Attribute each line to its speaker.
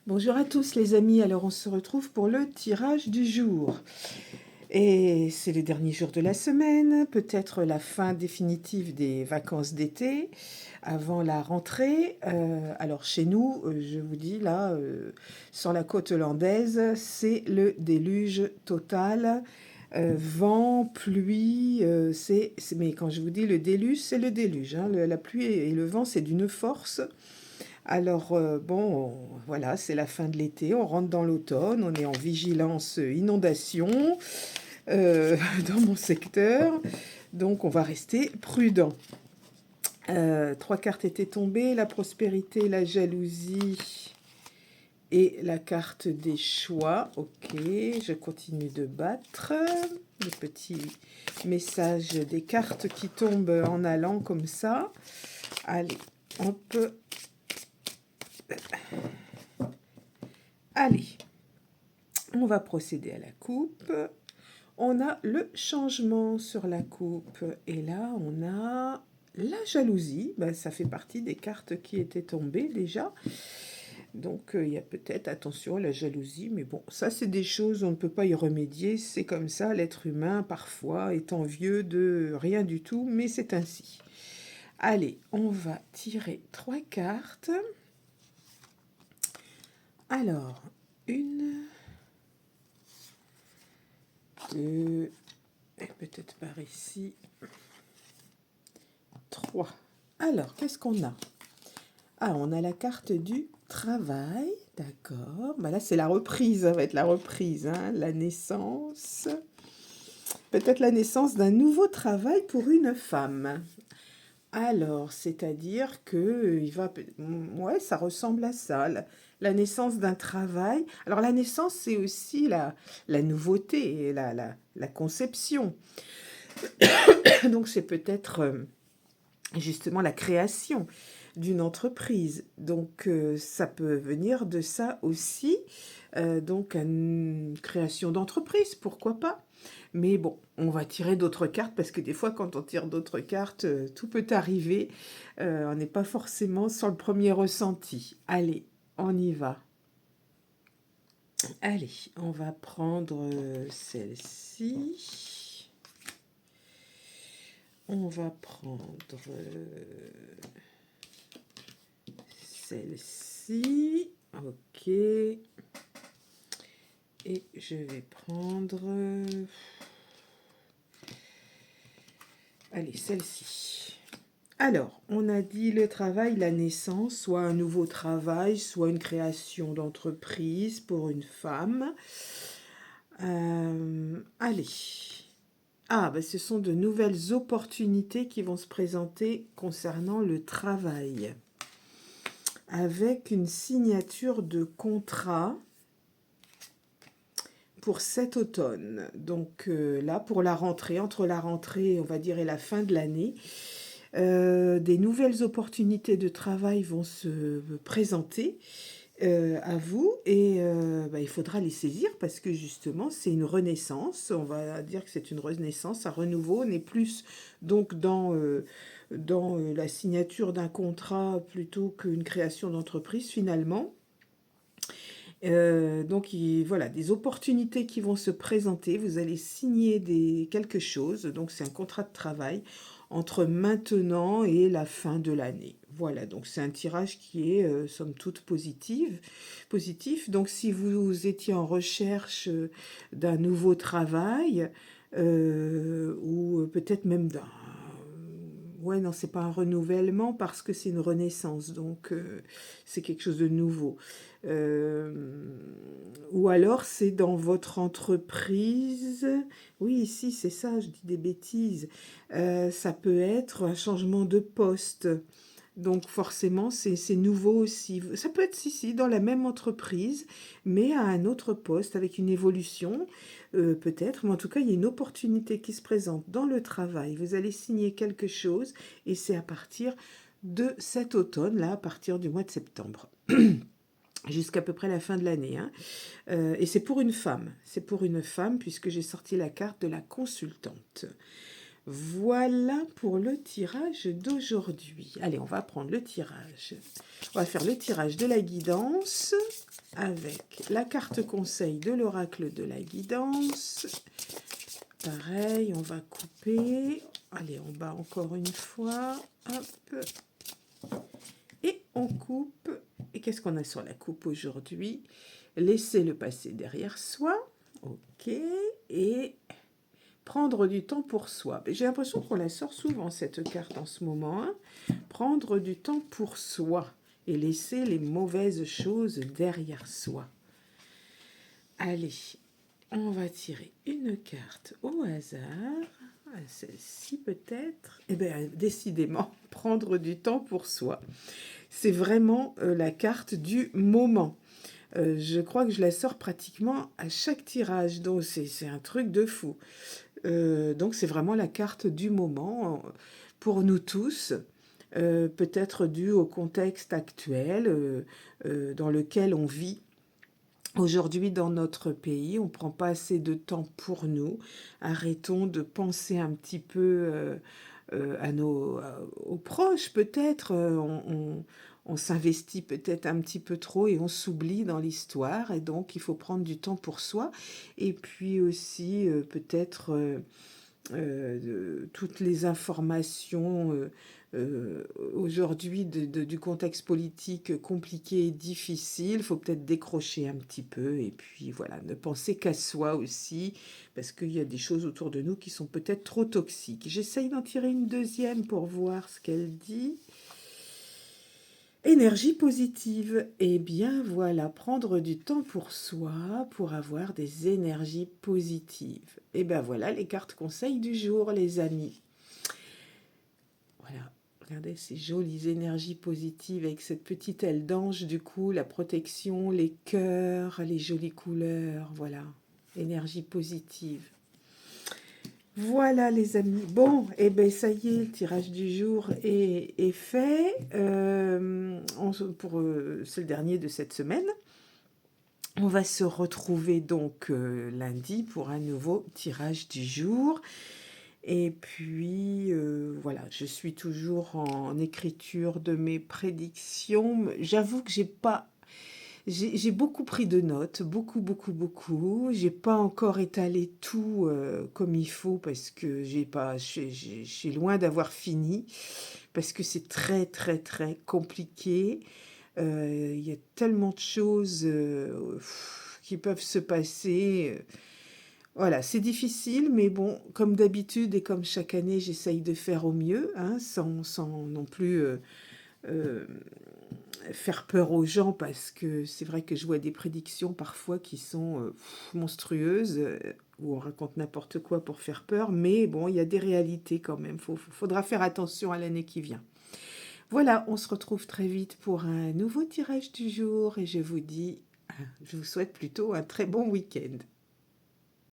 Speaker 1: Bonjour à tous les amis, alors on se retrouve pour le tirage du jour. Et c'est le dernier jour de la semaine, peut-être la fin définitive des vacances d'été, avant la rentrée. Alors chez nous, je vous dis là, sur la côte hollandaise, c'est le déluge total. Vent, pluie, mais quand je vous dis le déluge, c'est le déluge, hein. La pluie et le vent, c'est d'une force. Alors, bon, voilà, c'est la fin de l'été, on rentre dans l'automne, on est en vigilance inondation dans mon secteur, donc on va rester prudent. Trois cartes étaient tombées, la prospérité, la jalousie et la carte des choix. Ok, je continue de battre. Les petits messages des cartes qui tombent en allant comme ça. Allez, on peut... Allez, on va procéder à la coupe. On a le changement sur la coupe. Et là, on a la jalousie. Ben, ça fait partie des cartes qui étaient tombées déjà. Donc, il y a peut-être, attention, la jalousie. Mais bon, ça, c'est des choses, on ne peut pas y remédier. C'est comme ça, l'être humain, parfois, est envieux de rien du tout. Mais c'est ainsi. Allez, on va tirer 3 cartes. Alors, 1, 2, et peut-être par ici, 3. Alors, qu'est-ce qu'on a? Ah, on a la carte du travail, d'accord. Bah là, c'est la reprise, ça va être la reprise, hein, la naissance. Peut-être la naissance d'un nouveau travail pour une femme. Alors, c'est-à-dire que il va, ouais, ça ressemble à ça, la naissance d'un travail. Alors, la naissance, c'est aussi la nouveauté, la conception. Donc, c'est peut-être justement la création d'une entreprise. Donc, ça peut venir de ça aussi. Donc, une création d'entreprise, pourquoi pas? Mais bon, on va tirer d'autres cartes parce que des fois, quand on tire d'autres cartes, tout peut arriver. On n'est pas forcément sur le premier ressenti. Allez, on y va. Allez, on va prendre celle-ci. On va prendre celle-ci. Ok. Et je vais prendre... Allez, celle-ci. Alors, on a dit le travail, la naissance, soit un nouveau travail, soit une création d'entreprise pour une femme. Allez. Ah, ben, ce sont de nouvelles opportunités qui vont se présenter concernant le travail. Avec une signature de contrat pour cet automne. Donc là, pour la rentrée, entre la rentrée, on va dire, et la fin de l'année, des nouvelles opportunités de travail vont se présenter à vous et bah, il faudra les saisir parce que justement, c'est une renaissance. On va dire que c'est une renaissance, un renouveau. On est plus donc dans la signature d'un contrat plutôt qu'une création d'entreprise finalement. Donc voilà, des opportunités qui vont se présenter. Vous allez signer quelque chose. Donc c'est un contrat de travail entre maintenant et la fin de l'année. Voilà, donc c'est un tirage qui est somme toute positif. Donc si vous étiez en recherche d'un nouveau travail ou peut-être même d'un... Ouais, non, c'est pas un renouvellement parce que c'est une renaissance, donc c'est quelque chose de nouveau. Ou alors c'est dans votre entreprise. Oui, ici c'est ça, je dis des bêtises. Ça peut être un changement de poste. Donc forcément, c'est nouveau aussi. Ça peut être ici, dans la même entreprise, mais à un autre poste, avec une évolution, peut-être. Mais en tout cas, il y a une opportunité qui se présente dans le travail. Vous allez signer quelque chose, et c'est à partir de cet automne, là, à partir du mois de septembre. Jusqu'à peu près la fin de l'année. Hein. Et c'est pour une femme. C'est pour une femme, puisque j'ai sorti la carte de la consultante. Voilà pour le tirage d'aujourd'hui. Allez, on va prendre le tirage. On va faire le tirage de la guidance. avec la carte conseil de l'oracle de la guidance. Pareil, on va couper. Allez, on bat encore une fois. Hop. Et on coupe. Et qu'est-ce qu'on a sur la coupe aujourd'hui? Laisser le passé derrière soi. Ok. Et prendre du temps pour soi. J'ai l'impression qu'on la sort souvent, cette carte, en ce moment. Hein. Prendre du temps pour soi et laisser les mauvaises choses derrière soi. Allez, on va tirer une carte au hasard. Celle-ci peut-être. Eh bien, décidément, prendre du temps pour soi. C'est vraiment la carte du moment. Je crois que je la sors pratiquement à chaque tirage, donc c'est un truc de fou. Donc c'est vraiment la carte du moment pour nous tous, peut-être dû au contexte actuel dans lequel on vit. Aujourd'hui, dans notre pays, on ne prend pas assez de temps pour nous. Arrêtons de penser un petit peu aux proches, peut-être. On s'investit peut-être un petit peu trop et on s'oublie dans l'histoire. Et donc, il faut prendre du temps pour soi. Et puis aussi, peut-être toutes les informations aujourd'hui du contexte politique compliqué et difficile. Il faut peut-être décrocher un petit peu et puis voilà, ne penser qu'à soi aussi, parce qu'il y a des choses autour de nous qui sont peut-être trop toxiques. J'essaye d'en tirer une deuxième pour voir ce qu'elle dit. Énergie positive. Eh bien voilà, prendre du temps pour soi pour avoir des énergies positives. Et bien voilà les cartes conseils du jour, les amis. Voilà, regardez ces jolies énergies positives avec cette petite aile d'ange, du coup, la protection, les cœurs, les jolies couleurs, voilà, énergie positive. Voilà les amis. Bon, et ben ça y est, le tirage du jour est fait. C'est le dernier de cette semaine. On va se retrouver donc lundi pour un nouveau tirage du jour. Et puis, voilà, je suis toujours en écriture de mes prédictions. J'avoue que j'ai beaucoup pris de notes, beaucoup. J'ai pas encore étalé tout comme il faut parce que je suis loin d'avoir fini, parce que c'est très compliqué. Il y a tellement de choses qui peuvent se passer. Voilà, c'est difficile, mais bon, comme d'habitude et comme chaque année, j'essaye de faire au mieux, hein, sans non plus euh, faire peur aux gens, parce que c'est vrai que je vois des prédictions parfois qui sont monstrueuses, où on raconte n'importe quoi pour faire peur, mais bon, il y a des réalités quand même, faudra faire attention à l'année qui vient. Voilà, on se retrouve très vite pour un nouveau tirage du jour, et je vous souhaite plutôt un très bon week-end.